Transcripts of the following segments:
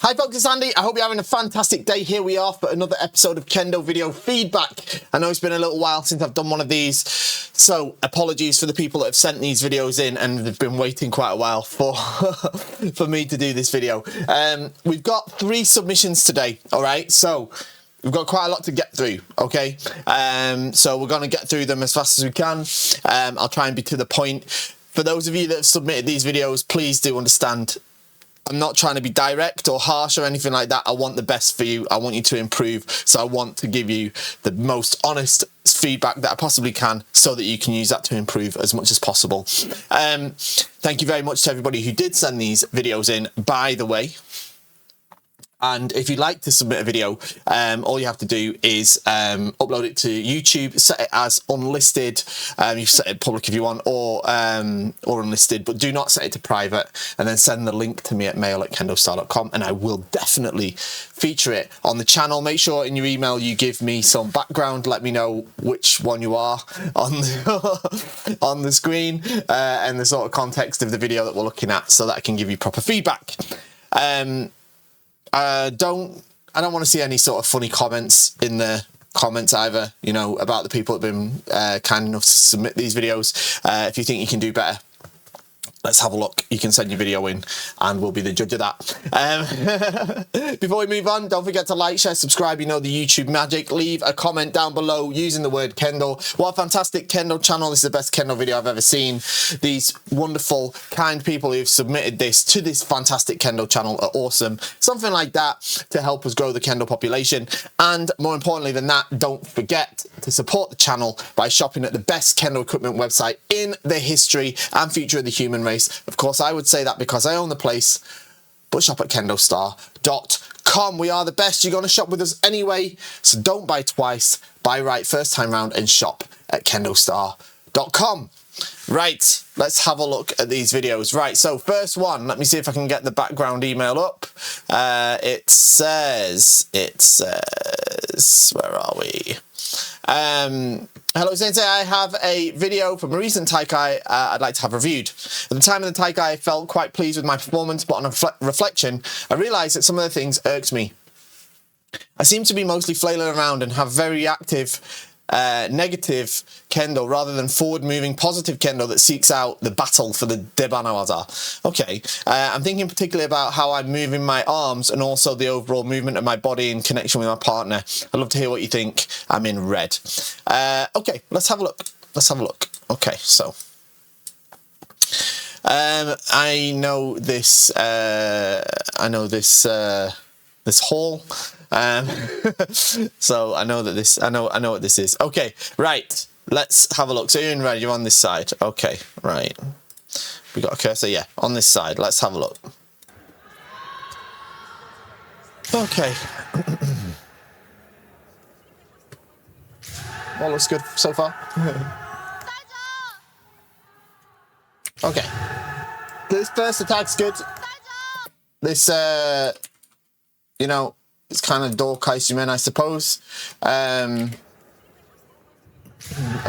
Hi folks, it's Andy. I hope you're having a fantastic day. Here we are for another episode of Kendo Video Feedback. I know it's been a little while since I've done one of these, so apologies for the people that have sent these videos in and have been waiting quite a while for for me to do this video. We've got 3 submissions today, all right? So we've got quite a lot to get through, okay? So we're going to get through them as fast as we can. I'll try and be to the point. For those of you that have submitted these videos, please do understand I'm not trying to be direct or harsh or anything like that. I want the best for you. I want you to improve. So I want to give you the most honest feedback that I possibly can so that you can use that to improve as much as possible. Thank you very much to everybody who did send these videos in, by the way. And if you'd like to submit a video, all you have to do is upload it to YouTube, set it as unlisted. You set it public if you want, or unlisted, but do not set it to private. And then send the link to me at mail@KendoStar.com, and I will definitely feature it on the channel. Make sure in your email you give me some background. Let me know which one you are on the, on the screen and the sort of context of the video that we're looking at, so that I can give you proper feedback. I don't want to see any sort of funny comments in the comments either, you know, about the people that have been kind enough to submit these videos. If you think you can do better, let's have a look. You can send your video in and we'll be the judge of that. Before we move on, don't forget to like, share, subscribe. You know the YouTube magic. Leave a comment down below using the word Kendo. What a fantastic Kendo channel. This is the best Kendo video I've ever seen. These wonderful, kind people who've submitted this to this fantastic Kendo channel are awesome. Something like that to help us grow the Kendo population. And more importantly than that, don't forget to support the channel by shopping at the best Kendo equipment website in the history and future of the human race. Of course, I would say that because I own the place, but shop at KendoStar.com. We are the best. You're going to shop with us anyway, so don't buy twice. Buy right first time round and shop at KendoStar.com. Right, let's have a look at these videos. Right, so first one, let me see if I can get the background email up. It says, where are we? Hello Sensei, I have a video from a recent Taikai I'd like to have reviewed. At the time of the Taikai, I felt quite pleased with my performance, but on reflection, I realised that some of the things irked me. I seem to be mostly flailing around and have very active negative Kendo rather than forward-moving positive Kendo that seeks out the battle for the Debanawaza. Okay, I'm thinking particularly about how I'm moving my arms and also the overall movement of my body in connection with my partner. I'd love to hear what you think. I'm in red. Okay, let's have a look. Let's have a look. Okay, so I know this. This hall. So I know that this. I know what this is. Okay, right. Let's have a look. So you're in red. You're on this side. Okay, right. We got a cursor. Yeah, on this side. Let's have a look. Okay. All looks good so far. Okay. This first attack's good. This, you know, it's kind of Dorkai Sumen, I suppose. Let me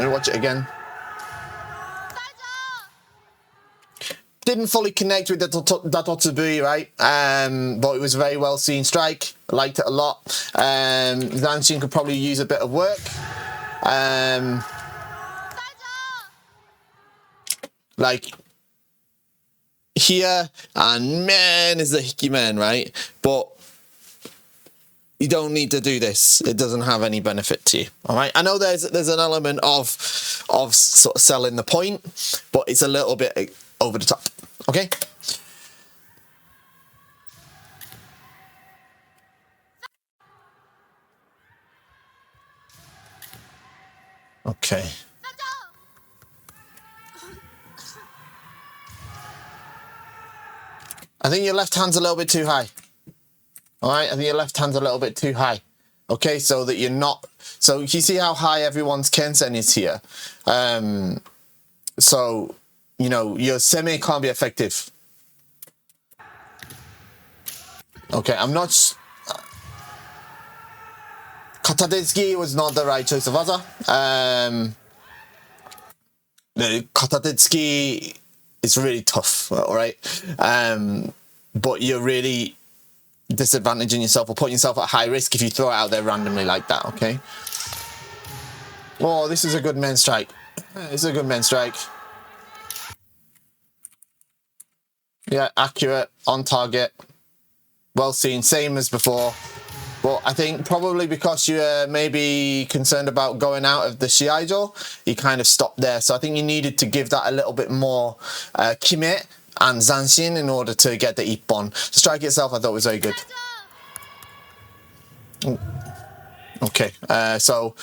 watch it again. Didn't fully connect with the Datotsubui, right? But it was a very well seen strike. I liked it a lot. Zanshin could probably use a bit of work. Like here, and man is the Hiki man, right? But you don't need to do this. It doesn't have any benefit to you. All right. I know there's an element of sort of selling the point, but it's a little bit over the top. Okay. Okay. I think your left hand's a little bit too high. All right, I think your left hand's a little bit too high. Okay, so that you're not. So you see how high everyone's Kensen is here. So you know your semi can't be effective. Okay, I'm not. Katatsuki was not the right choice of Waza. The Katatsuki is really tough, all right? But you're really disadvantaging yourself or putting yourself at high risk if you throw it out there randomly like that, okay? Oh, this is a good men strike. This is a good men strike. Yeah, accurate, on target. Well seen, same as before. But I think probably because you're maybe concerned about going out of the Shiaijo, you kind of stopped there. So I think you needed to give that a little bit more kime and zanshin in order to get the ippon. The strike itself I thought was very good. Okay, so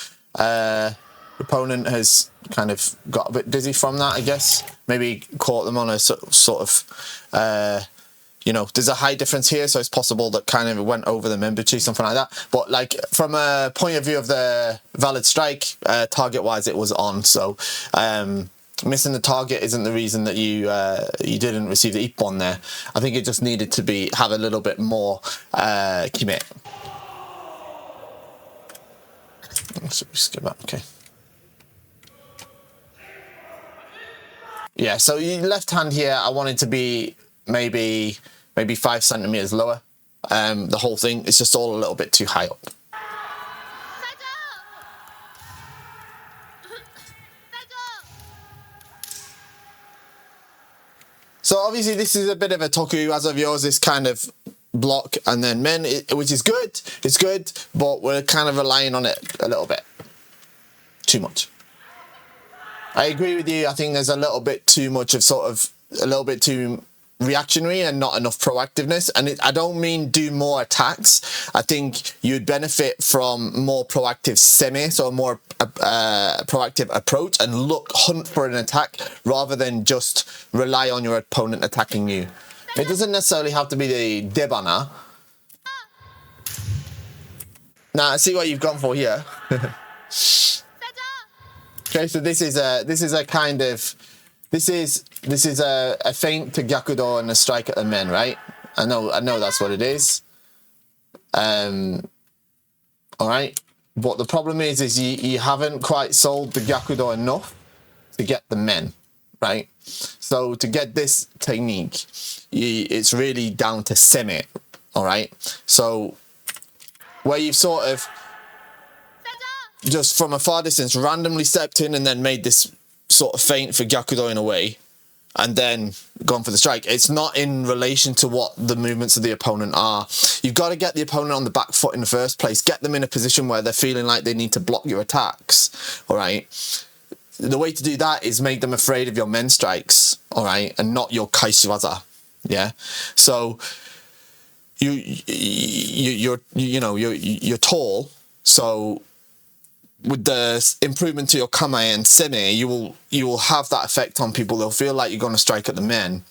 opponent has kind of got a bit dizzy from that, I guess. Maybe caught them on a sort of, you know, there's a height difference here, so it's possible that kind of it went over the Membuchi, something like that. But like from a point of view of the valid strike, target-wise, it was on. So missing the target isn't the reason that you didn't receive the ippon there. I think it just needed to have a little bit more kime. So just get back, okay. Yeah, so left hand here, I wanted to be maybe 5 centimeters lower. The whole thing is just all a little bit too high up. So obviously this is a bit of a toku as of yours, this kind of block and then men, which is good. It's good, but we're kind of relying on it a little bit. Too much. I agree with you. I think there's a little bit too much of sort of a little bit too reactionary and not enough proactiveness. And I don't mean do more attacks. I think you'd benefit from more proactive semi, so a more proactive approach and hunt for an attack rather than just rely on your opponent attacking you. It doesn't necessarily have to be the debana. Now I see what you've gone for here. Okay, so this is a kind of this is a feint to Gyakudo and a strike at the men, right? I know that's what it is. All right, but the problem is you haven't quite sold the Gyakudo enough to get the men, right? So to get this technique, it's really down to semi, all right? So where you've sort of just from a far distance randomly stepped in and then made this sort of feint for Gyakudo in a way and then gone for the strike. It's not in relation to what the movements of the opponent are. You've got to get the opponent on the back foot in the first place, get them in a position where they're feeling like they need to block your attacks, all right? The way to do that is make them afraid of your men strikes, all right, and not your kaishiwaza, yeah? So you're tall, so with the improvement to your kamae and semi, you will have that effect on people. They'll feel like you're going to strike at the men.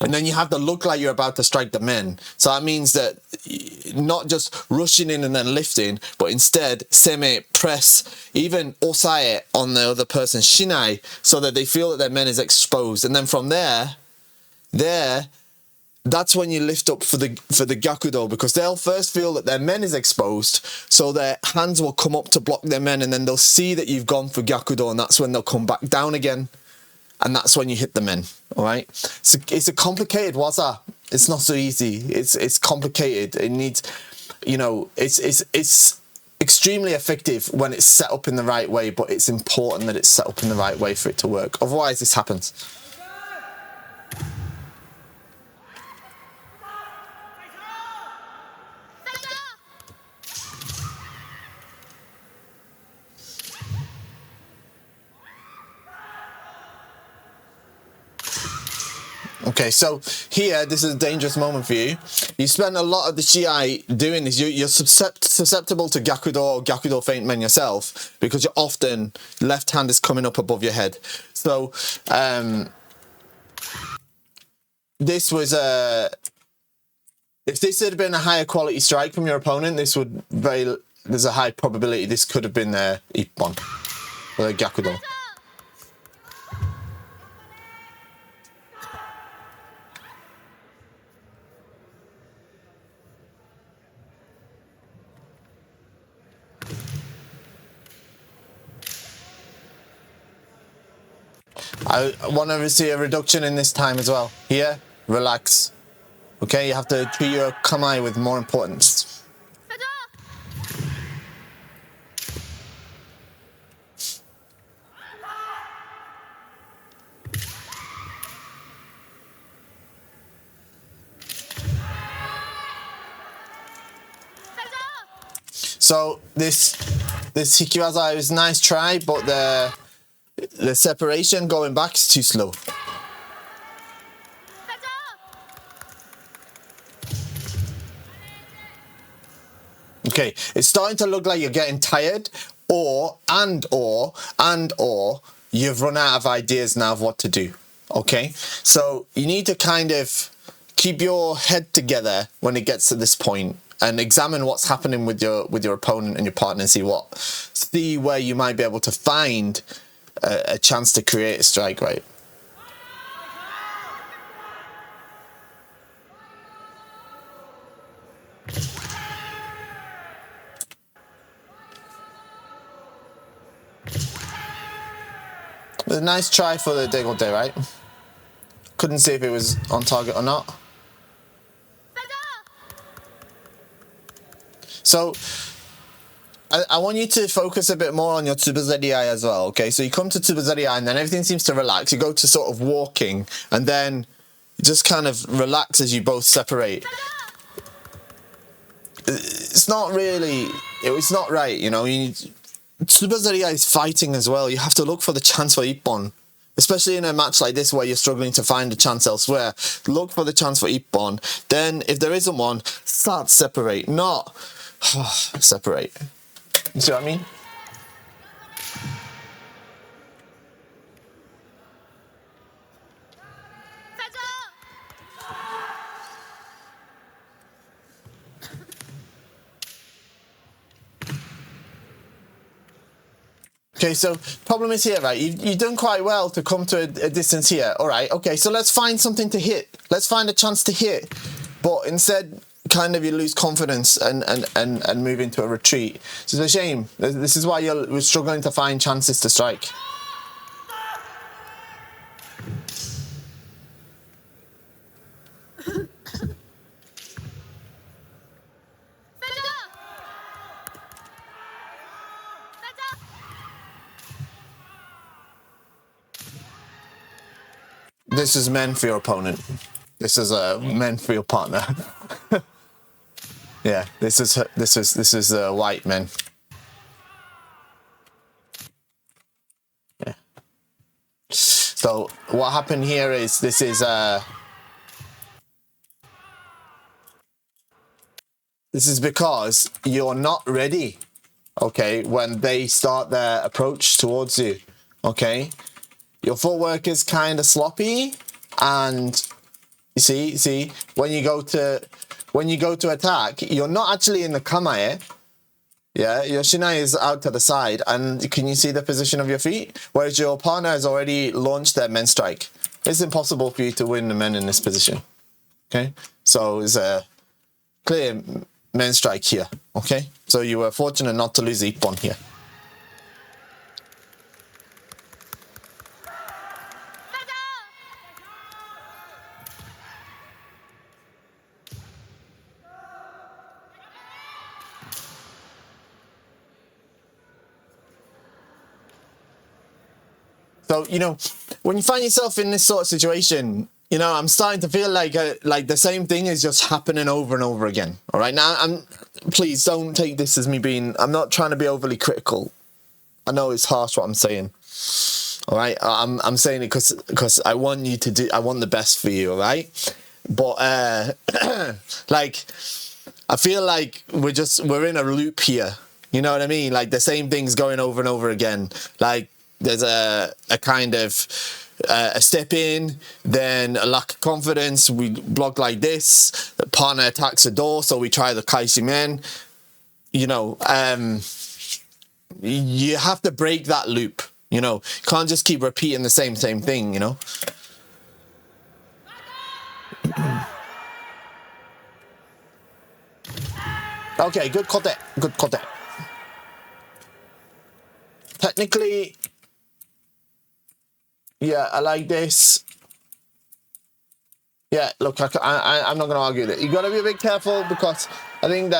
And then you have to look like you're about to strike the men. So that means that not just rushing in and then lifting, but instead semi, press, even osae on the other person, shinai, so that they feel that their men is exposed. And then from there, that's when you lift up for the Gyakudo, because they'll first feel that their men is exposed, so their hands will come up to block their men, and then they'll see that you've gone for Gyakudo, and that's when they'll come back down again, and that's when you hit the men, all right? So it's a complicated waza. It's not so easy. It's complicated. It needs, you know, it's extremely effective when it's set up in the right way, but it's important that it's set up in the right way for it to work. Otherwise, this happens. Okay, so here, this is a dangerous moment for you. You spend a lot of the Shiai doing this. You're susceptible to Gyakudo or Gyakudo feint men yourself, because you're often, left hand is coming up above your head. So, this was if this had been a higher quality strike from your opponent, there's a high probability this could have been their ippon, or their Gyakudo. I want to see a reduction in this time as well. Here, relax. Okay. Okay, you have to treat your kamae with more importance. So this hikiwaza is nice try, but the separation going back is too slow. Okay, it's starting to look like you're getting tired, or you've run out of ideas now of what to do. Okay, so you need to kind of keep your head together when it gets to this point and examine what's happening with your opponent and your partner and see where you might be able to find a chance to create a strike, right? It was a nice try for the Degote, right? Couldn't see if it was on target or not. So I want you to focus a bit more on your Tsubazeri as well, okay? So you come to Tsubazeri and then everything seems to relax. You go to sort of walking and then you just kind of relax as you both separate. It's not really, it's not right, you know? Tsubazeri is fighting as well. You have to look for the chance for Ippon. Especially in a match like this where you're struggling to find a chance elsewhere. Look for the chance for Ippon. Then, if there isn't one, start to separate. Not separate. You see what I mean? Okay, so problem is here, right? You've done quite well to come to a distance here. All right, okay, so let's find something to hit. Let's find a chance to hit. But instead, kind of you lose confidence and move into a retreat. So it's a shame. This is why we're struggling to find chances to strike. This is men for your opponent. This is men for your partner. Yeah, this is white men. Yeah. So what happened here is this is because you're not ready. Okay, when they start their approach towards you. Okay, your footwork is kind of sloppy, and you see when you go to attack, you're not actually in the kamae. Yeah, your shinai is out to the side, and can you see the position of your feet? Whereas your partner has already launched their men strike. It's impossible for you to win the men in this position. Okay, so it's a clear men strike here. Okay, so you were fortunate not to lose the ippon here. So, you know, when you find yourself in this sort of situation, you know, I'm starting to feel like the same thing is just happening over and over again. All right, now, please don't take this as me being, I'm not trying to be overly critical. I know it's harsh what I'm saying. All right, I'm saying it because I want you to do, I want the best for you. All right, but like, I feel like we're in a loop here. You know what I mean? Like the same thing's going over and over again. Like there's a kind of a step in, then a lack of confidence. We block like this. The partner attacks the door, so we try the kaisi men. You know, you have to break that loop. You know, you can't just keep repeating the same thing. You know. Okay, good kote. Good kote. Technically, yeah, I like this. Yeah, look, I'm not going to argue that. You got to be a bit careful because I think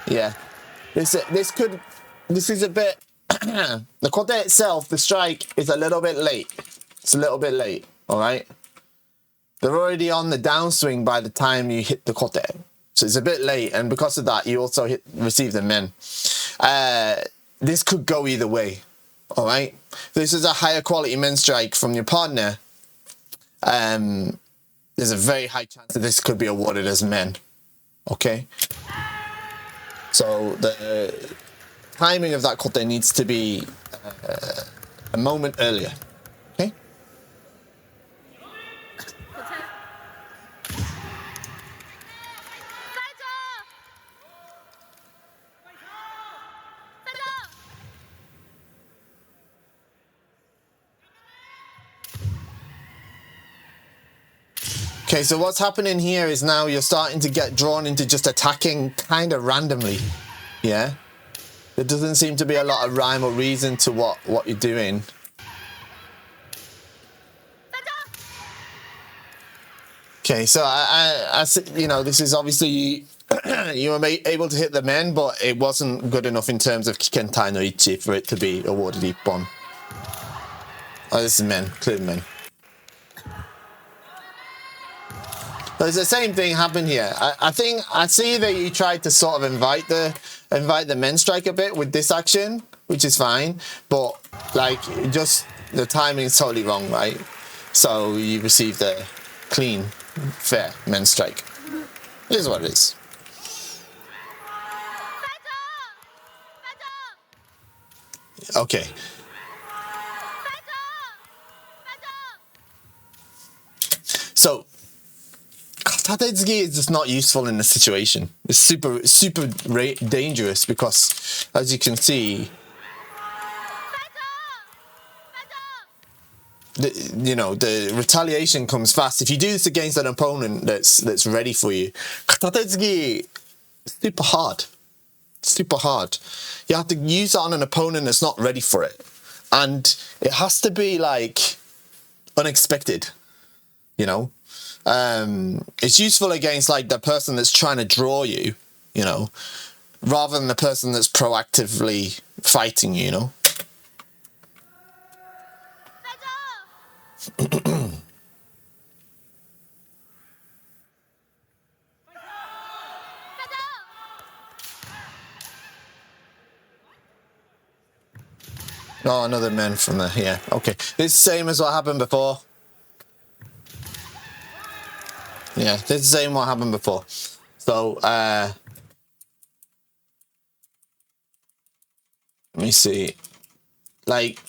yeah, this is a bit. The kote itself, the strike is a little bit late. It's a little bit late. All right. They're already on the downswing by the time you hit the kote, so it's a bit late, and because of that, you also receive the men. This could go either way. All right. This is a higher quality men strike from your partner. There's a very high chance that this could be awarded as men. Okay. So the timing of that kote needs to be a moment earlier. Okay. Okay, so what's happening here is now you're starting to get drawn into just attacking kind of randomly. Yeah. There doesn't seem to be a lot of rhyme or reason to what you're doing. Okay, so I you know, this is obviously you were able to hit the men, but it wasn't good enough in terms of Kikentai no Ichi for it to be awarded Ippon. Oh, this is men, clearly men. There's the same thing happened here. I think I see that you tried to sort of invite the men strike a bit with this action, which is fine, but like just the timing is totally wrong, right? So you received a clean, fair men strike. It is what it is. Okay. So Katatsugi is just not useful in this situation. It's super dangerous because, as you can see, the retaliation comes fast. If you do this against an opponent that's ready for you, Katatsugi is super hard. Super hard. You have to use it on an opponent that's not ready for it, and it has to be like unexpected. You know. It's useful against like the person that's trying to draw you, you know, rather than the person that's proactively fighting you, you know. Oh, another man from there. Yeah, okay. It's the same as what happened before. Yeah, it's the same what happened before. So, let me see. Like,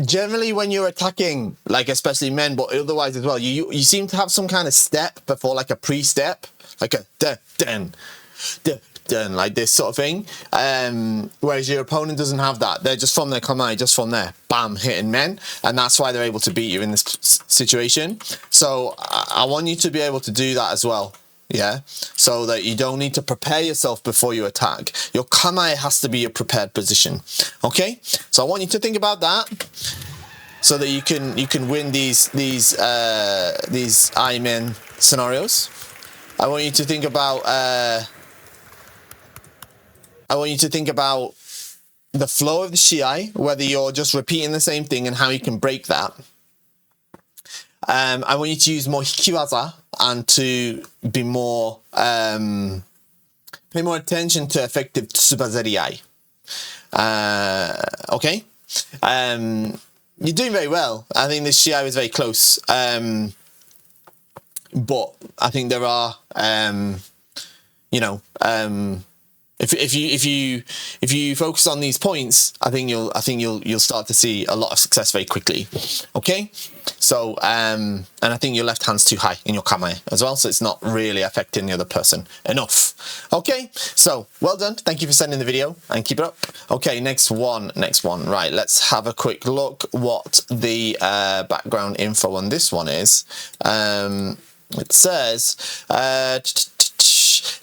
generally when you're attacking, like especially men, but otherwise as well, you seem to have some kind of step before, like a pre-step, like a den, like this sort of thing. Whereas your opponent doesn't have that. They're just from their kamae, just from there, bam, hitting men, and that's why they're able to beat you in this situation. So I want you to be able to do that as well. Yeah, so that you don't need to prepare yourself before you attack. Your kamae has to be a prepared position. Okay, so I want you to think about that, so that you can win these I-men scenarios. I want you to think about the flow of the shiai, whether you're just repeating the same thing and how you can break that. I want you to use more hikiwaza and to be more pay more attention to effective tsubazeriai. Okay, you're doing very well. I think this shiai was very close, but I think there are if you focus on these points, I think you'll start to see a lot of success very quickly. Okay, so and I think your left hand's too high in your kamae as well, so it's not really affecting the other person enough. Okay, so well done. Thank you for sending the video and keep it up. Okay, next one. Right, let's have a quick look what the background info on this one is. It says.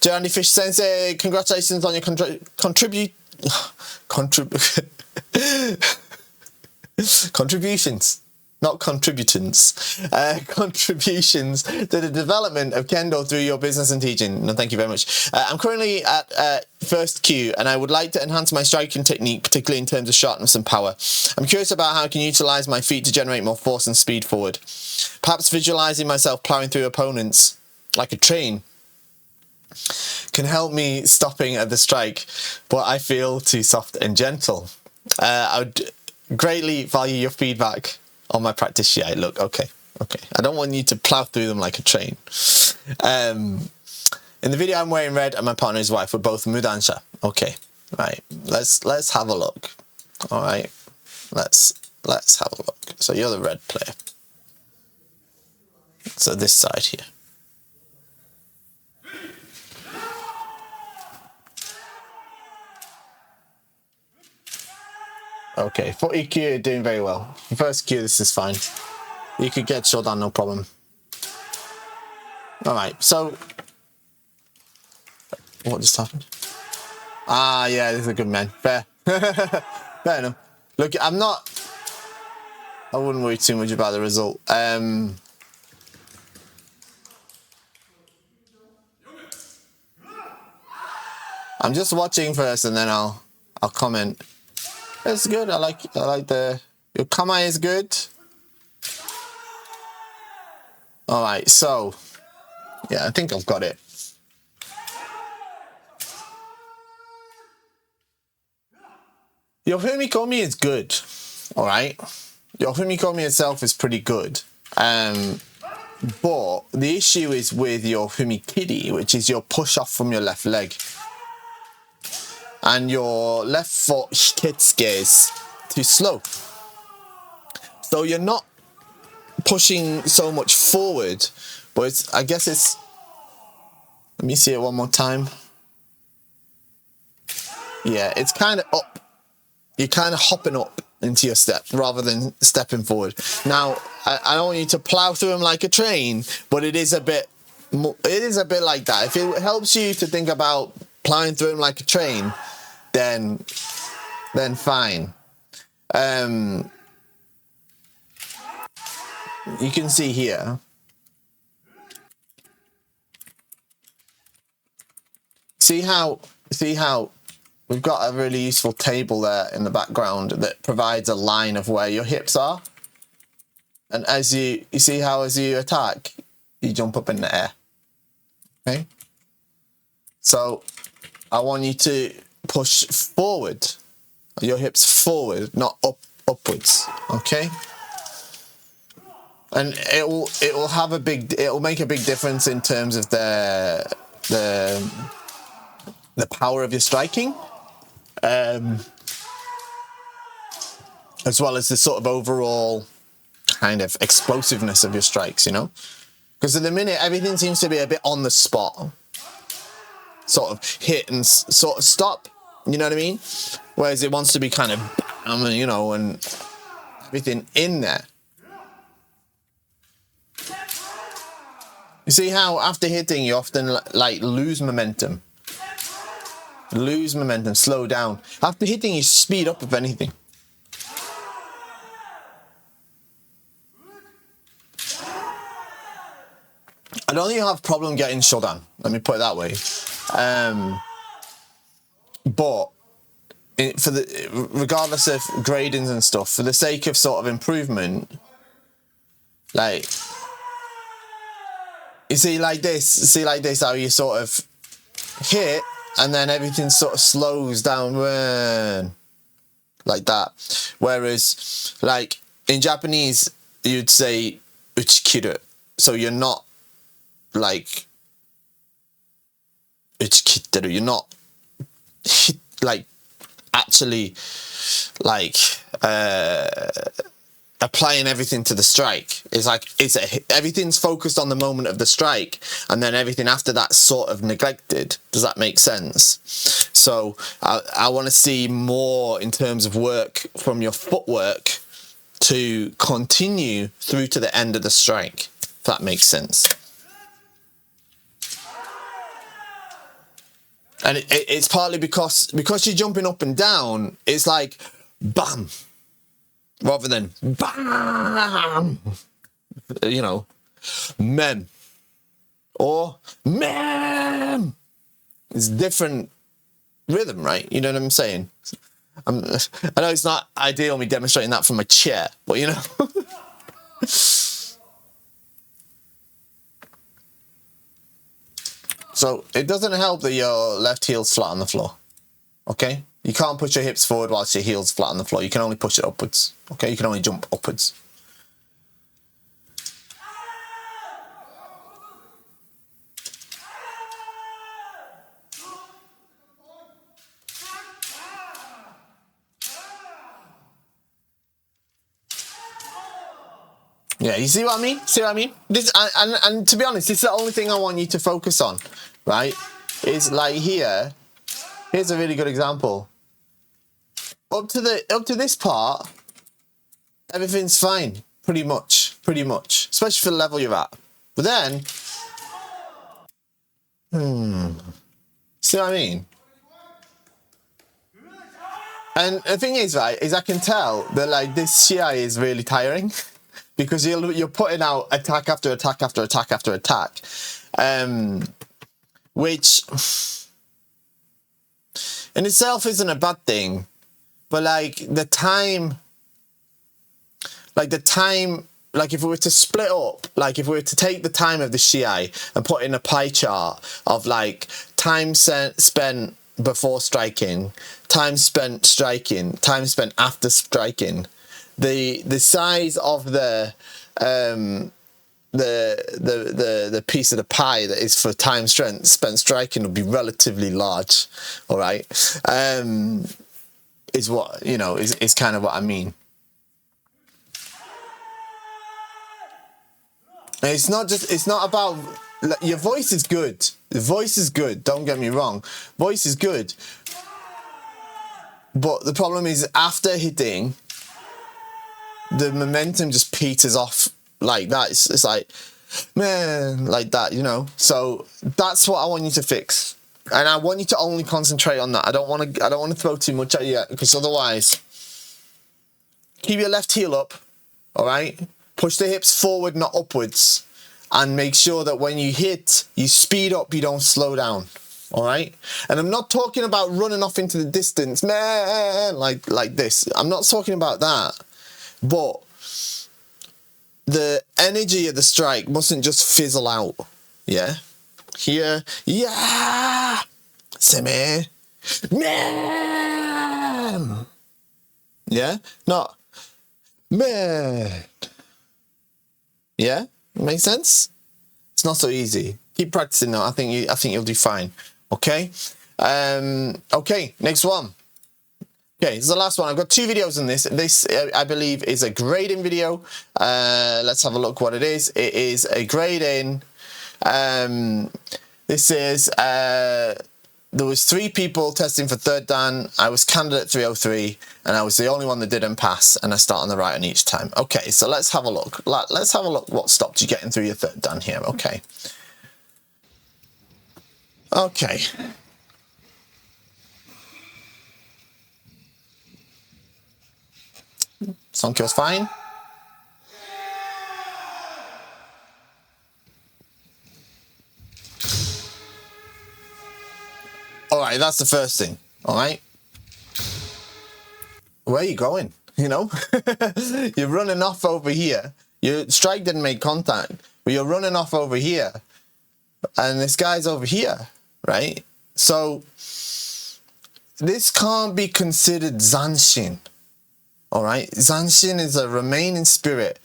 Johnny Fish Sensei, congratulations on your contributions. not contributants, contributions to the development of Kendo through your business and teaching. No, thank you very much. I'm currently at first cue, and I would like to enhance my striking technique, particularly in terms of sharpness and power. I'm curious about how I can utilize my feet to generate more force and speed forward. Perhaps visualizing myself plowing through opponents like a train can help me stopping at the strike, but I feel too soft and gentle. I would greatly value your feedback on my practice. Yeah, look, okay. I don't want you to plow through them like a train. In the video, I'm wearing red, and my partner is white. We're both mudansha. Okay, right. Let's have a look. All right, let's have a look. So you're the red player. So this side here. Okay, for EQ, you're doing very well. First Q, this is fine. You could get shot down, no problem. Alright, so... What just happened? Ah, yeah, this is a good man. Fair. Fair enough. Look, I wouldn't worry too much about the result. I'm just watching first, and then I'll comment. It's good. I like your kama is good. All right, so yeah, I think I've got it. Your Fumikomi is good. All right, your Fumikomi itself is pretty good. But the issue is with your Fumikiri, which is your push off from your left leg. And your left foot hiketsuke is too slow. So you're not pushing so much forward, but I guess it's... Let me see it one more time. Yeah, it's kind of up. You're kind of hopping up into your step rather than stepping forward. Now, I don't want you to plow through them like a train, but it is a bit like that. If it helps you to think about plowing through them like a train, then fine. You can see here. See how we've got a really useful table there in the background that provides a line of where your hips are. And as you see how as you attack, you jump up in the air. Okay? So I want you to push forward, your hips forward, not upwards. Okay? And it will make a big difference in terms of the power of your striking, as well as the sort of overall kind of explosiveness of your strikes, you know? Because at the minute, everything seems to be a bit on the spot. Sort of hit and sort of stop, you know what I mean? Whereas it wants to be kind of, you know, and everything in there. You see how after hitting, you often like lose momentum. Slow down. After hitting, you speed up, if anything. I don't think you'll have a problem getting shodan. Let me put it that way. But regardless of gradings and stuff, for the sake of sort of improvement, like you see like this, how you sort of hit and then everything sort of slows down like that. Whereas like in Japanese, you'd say uchikiru. So you're not like uchikitteru. You're not like actually like applying everything to the strike. It's like everything's focused on the moment of the strike, and then everything after that's sort of neglected. Does that make sense? So I want to see more in terms of work from your footwork to continue through to the end of the strike, if that makes sense. And it's partly because you're jumping up and down, it's like bam, rather than bam, you know, mem or mem. It's different rhythm, right? You know what I'm saying? I know it's not ideal me demonstrating that from a chair, but you know. So it doesn't help that your left heel's flat on the floor, okay? You can't push your hips forward whilst your heel's flat on the floor. You can only push it upwards, okay? You can only jump upwards. Yeah, you see what I mean? See what I mean? This and to be honest, this is the only thing I want you to focus on, right? Is like here. Here's a really good example. Up to this part, everything's fine, pretty much, especially for the level you're at. But then, see what I mean? And the thing is, right, is I can tell that like this Shiai is really tiring. Because you're putting out attack after attack after attack after attack, which in itself isn't a bad thing, but like the time, like if we were to split up, like if we were to take the time of the Shiai and put in a pie chart of like time spent before striking, time spent striking, time spent after striking. The size of the piece of the pie that is for time spent striking will be relatively large, all right? Is what, you know, is kind of what I mean. And it's not about, your voice is good. The voice is good, don't get me wrong. Voice is good. But the problem is after hitting, the momentum just peters off like that. It's like, man, like that, you know. So that's what I want you to fix, and I want you to only concentrate on that. I don't want to throw too much at you because otherwise, keep your left heel up, all right. Push the hips forward, not upwards, and make sure that when you hit, you speed up. You don't slow down. All right. And I'm not talking about running off into the distance, man, like this. I'm not talking about that. But the energy of the strike mustn't just fizzle out. Yeah? Here. Yeah! Semi. Man! Yeah? Not. Man! Yeah? Make sense? It's not so easy. Keep practicing though. I think you'll do fine. Okay? Okay, next one. Okay, this is the last one. I've got 2 videos on this. This, I believe, is a grading video. Let's have a look what it is. It is a grading. This is, there was 3 people testing for 3rd Dan. I was candidate 303, and I was the only one that didn't pass, and I start on the right on each time. Okay, so let's have a look. Let's have a look what stopped you getting through your 3rd Dan here. Okay. Okay. Sonky was fine. All right, that's the first thing. All right. Where are you going? You know, you're running off over here. Your strike didn't make contact, but you're running off over here, and this guy's over here, right? So this can't be considered Zanshin. All right, Zanshin is a remaining spirit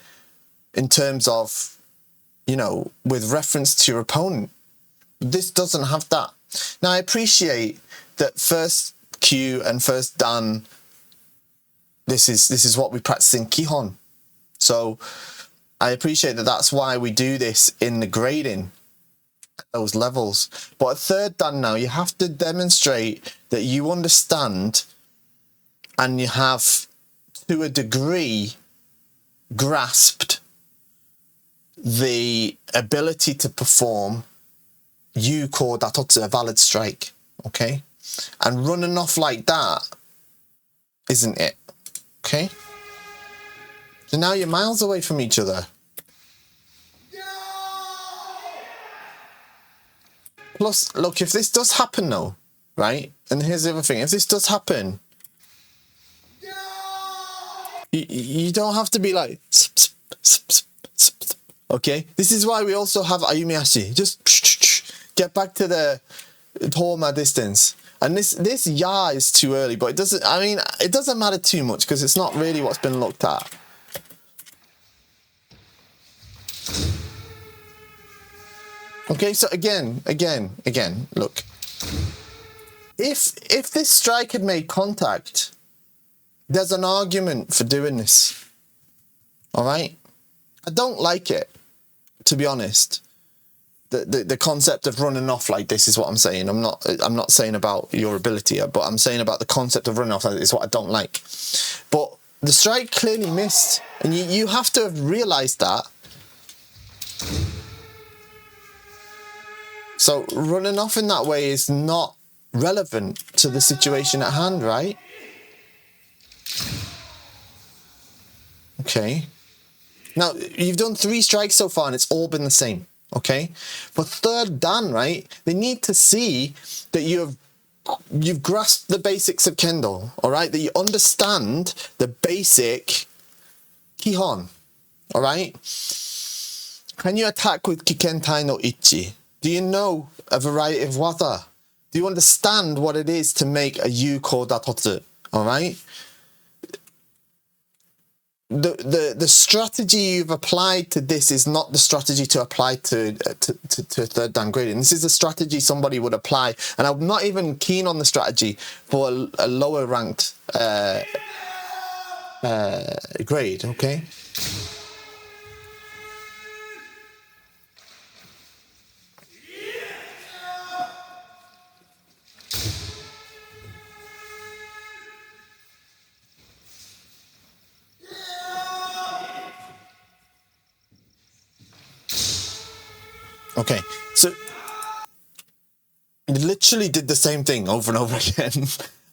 in terms of, you know, with reference to your opponent. This doesn't have that. Now, I appreciate that first Q and first Dan, this is what we practice in Kihon. So I appreciate that that's why we do this in the grading, those levels. But at 3rd Dan now, you have to demonstrate that you understand and you have, to a degree, grasped the ability to perform Yu-Ko Datotsu, a valid strike, okay? And running off like that isn't it, okay? So now you're miles away from each other. Plus, look, if this does happen though, right? And here's the other thing. If this does happen, you don't have to be like, okay? This is why we also have Ayumiashi. Just get back to the Toma distance. And this ya is too early, but it doesn't, I mean, it doesn't matter too much because it's not really what's been looked at. Okay, so again, look. If this strike had made contact, there's an argument for doing this. All right? I don't like it, to be honest. The concept of running off like this is what I'm saying. I'm not saying about your ability, but I'm saying about the concept of running off like this is what I don't like. But the strike clearly missed, and you have to have realised that. So running off in that way is not relevant to the situation at hand, right? Okay. Now, you've done 3 strikes so far and it's all been the same, okay? For third dan, right, they need to see that you've grasped the basics of Kendo, all right? That you understand the basic Kihon, all right? Can you attack with Kikentai no Ichi? Do you know a variety of waza? Do you understand what it is to make a Yuko Datotsu? All right? The strategy you've applied to this is not the strategy to apply to third dan grading. This is a strategy somebody would apply, and I'm not even keen on the strategy for a lower ranked grade, okay? Okay, so it literally did the same thing over and over again,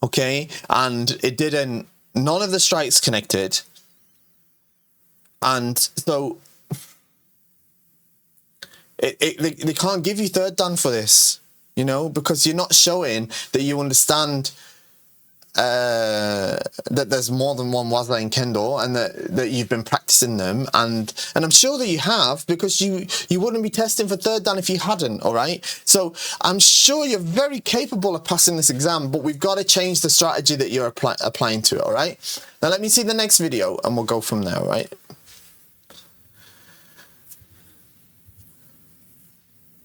okay? And it didn't, none of the strikes connected. And so they can't give you third dan for this, you know, because you're not showing that you understand that there's more than one waza in Kendo, and that you've been practicing them, and I'm sure that you have, because you wouldn't be testing for third dan if you hadn't, all right? So I'm sure you're very capable of passing this exam, but we've got to change the strategy that you're applying to it, all right? Now let me see the next video and we'll go from there, all right?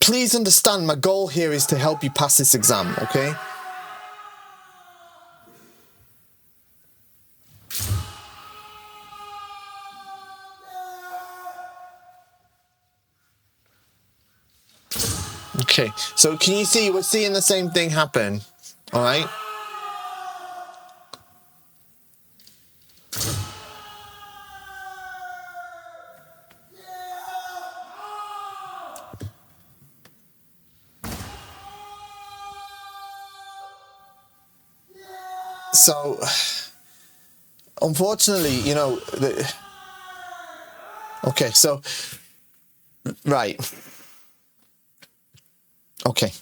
Please understand, my goal here is to help you pass this exam, okay? Okay, so can you see, we're seeing the same thing happen, all right? So, unfortunately, you know, okay, so, right. Okay.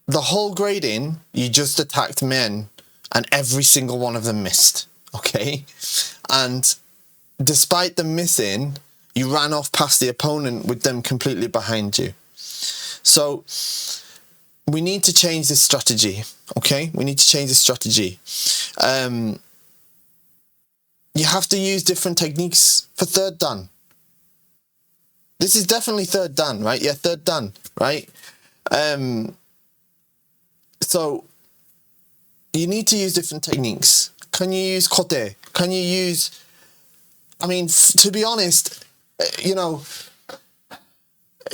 The whole grading, you just attacked men and every single one of them missed, okay? And despite them missing, you ran off past the opponent with them completely behind you. So we need to change this strategy, okay? We need to change this strategy. You have to use different techniques for third dan. This is definitely third dan, right? Yeah, third dan, right? So you need to use different techniques. Can you use kote? Can you use, I mean, to be honest, you know,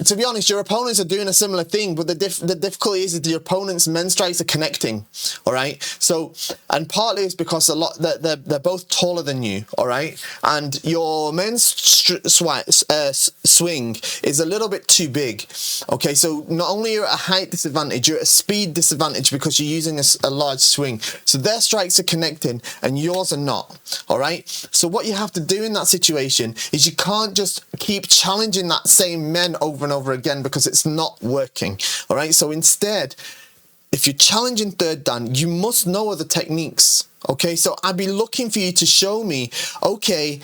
to be honest, your opponents are doing a similar thing, but the difficulty is that your opponent's men's strikes are connecting, all right? So, and partly it's because they're both taller than you, all right? And your men's swing is a little bit too big, okay? So not only you're at a height disadvantage, you're at a speed disadvantage because you're using a large swing. So their strikes are connecting and yours are not, all right? So what you have to do in that situation is you can't just keep challenging that same men over and over again because it's not working, all right? So instead, if you're challenging third dan, you must know other techniques, okay? So I'd be looking for you to show me, okay,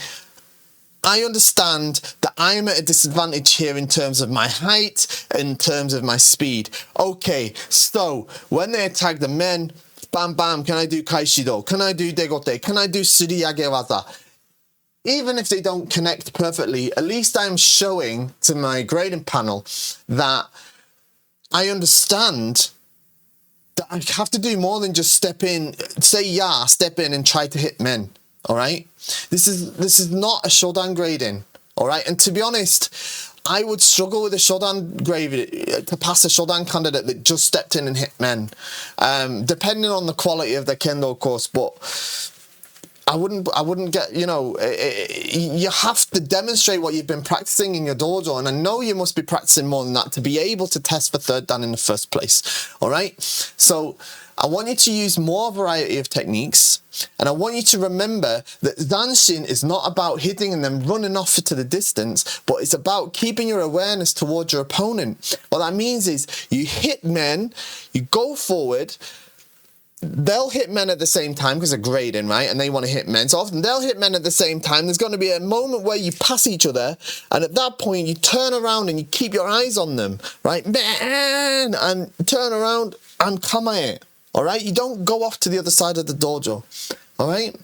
I understand that I am at a disadvantage here in terms of my height, in terms of my speed. Okay, so when they attack the men, bam, bam, can I do kaishido? Can I do degote? Can I do suriyage waza? Even if they don't connect perfectly, at least I'm showing to my grading panel that I understand that I have to do more than just step in, say yeah, step in and try to hit men, all right? This is not a shodan grading, all right? And to be honest, I would struggle with a shodan grade to pass a shodan candidate that just stepped in and hit men, depending on the quality of the kendo, of course, but I wouldn't get, you know, you have to demonstrate what you've been practicing in your dojo, and I know you must be practicing more than that to be able to test for third dan in the first place, all right? So I want you to use more variety of techniques, and I want you to remember that Zanshin is not about hitting and then running off to the distance, but it's about keeping your awareness towards your opponent. What that means is you hit men, you go forward, they'll hit men at the same time because they're grading, right? And they want to hit men. So often they'll hit men at the same time. There's going to be a moment where you pass each other. And at that point, you turn around and you keep your eyes on them, right? Man! And turn around and kamae, all right? You don't go off to the other side of the dojo, all right?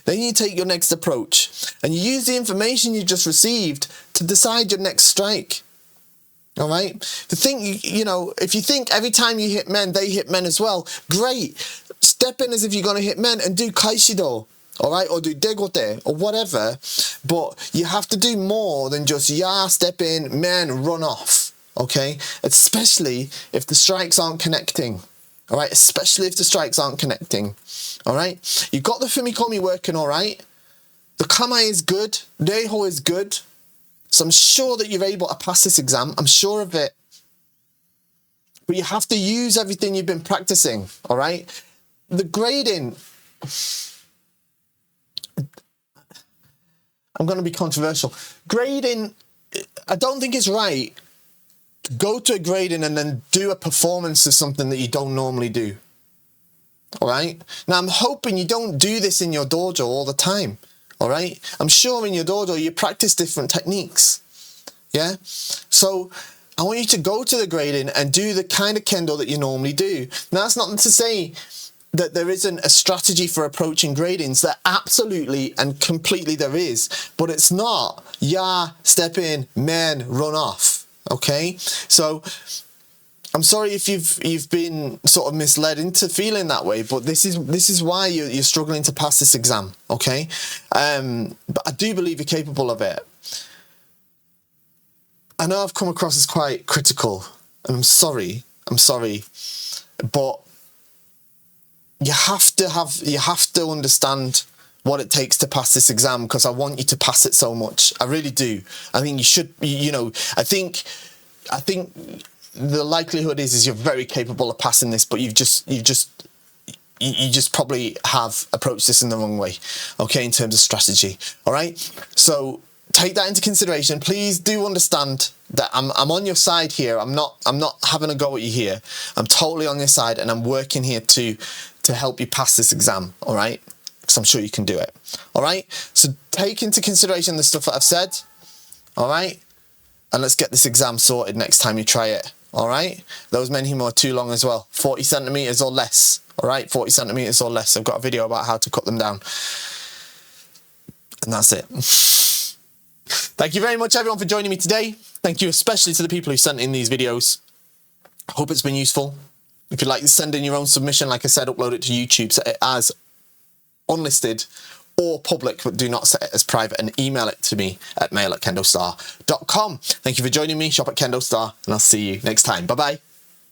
Then you take your next approach. And you use the information you just received to decide your next strike. All right. The thing, you know, if you think every time you hit men, they hit men as well, great. Step in as if you're going to hit men and do kaishido, all right, or do degote or whatever. But you have to do more than just ya, step in, men, run off. Okay, especially if the strikes aren't connecting. All right, especially if the strikes aren't connecting. All right, you've got the fumikomi working. All right, the kamae is good, reiho is good. So I'm sure that you're able to pass this exam. I'm sure of it. But you have to use everything you've been practicing, all right? The grading, I'm going to be controversial. Grading, I don't think it's right to go to a grading and then do a performance of something that you don't normally do, all right? Now, I'm hoping you don't do this in your dojo all the time. All right, I'm sure in your dojo you practice different techniques, yeah? So I want you to go to the grading and do the kind of kendo that you normally do. Now, that's not to say that there isn't a strategy for approaching gradings. There absolutely and completely there is, but it's not ya, step in, men, run off, okay? So I'm sorry if you've been sort of misled into feeling that way, but this is why you're struggling to pass this exam, okay? But I do believe you're capable of it. I know I've come across as quite critical, and I'm sorry, but you have to understand what it takes to pass this exam, because I want you to pass it so much. I really do. I think you should, you know, I think the likelihood is you're very capable of passing this, but you just probably have approached this in the wrong way, okay, in terms of strategy, all right? So take that into consideration. Please do understand that I'm on your side here. I'm not having a go at you here. I'm totally on your side, and I'm working here to help you pass this exam, all right? Because I'm sure you can do it, all right? So take into consideration the stuff that I've said, all right? And let's get this exam sorted next time you try it. All right, those menhimo are too long as well, 40 centimeters or less. All right, 40 centimeters or less. I've got a video about how to cut them down, and that's it. Thank you very much, everyone, for joining me today. Thank you especially to the people who sent in these videos. I hope it's been useful. If you'd like to send in your own submission, like I said, upload it to YouTube, set it as unlisted, or public, but do not set it as private, and email it to me at mail@kendostar.com. Thank you for joining me. Shop at KendoStar, and I'll see you next time. Bye bye.